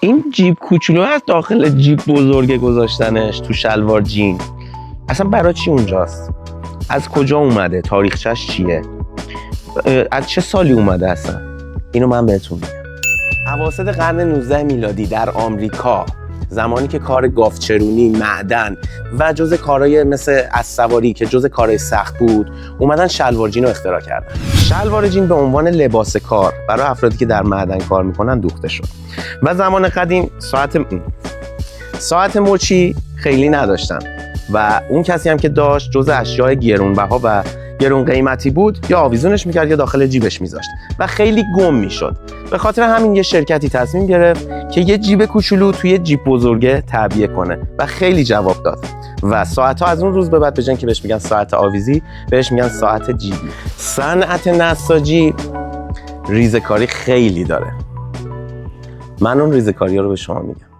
این جیب کوچولو از داخل جیب بزرگه گذاشتنش تو شلوار جین، اصلا برای چی اونجاست؟ از کجا اومده؟ تاریخچه‌اش چیه؟ از چه سالی اومده اصلا؟ اینو من بهتون میگم. اواسط قرن 19 میلادی در آمریکا، زمانی که کار گاوچرونی، معدن و جزء کارهای مثل اسب‌سواری که جزء کارهای سخت بود، اومدن شلوار جین رو اختراع کردن. شلوار جین به عنوان لباس کار برای افرادی که در معدن کار میکنن دوخته شد. و زمان قدیم ساعت مچی خیلی نداشتن و اون کسی هم که داشت جزء اشیاء گرانبها و گران قیمتی بود، یا آویزونش میکرد یا داخل جیبش میذاشت و خیلی گم میشد. به خاطر همین یه شرکتی تصمیم گرفت که یه جیب کوچولو توی جیب بزرگه تعبیه کنه و خیلی جواب داد و ساعت‌ها از اون روز به بعد به جای اینکه بهش میگن ساعت آویزی، بهش میگن ساعت جیبی. صنعت نساجی ریزه‌کاری خیلی داره. من اون ریزه‌کاری‌ها رو به شما میگم.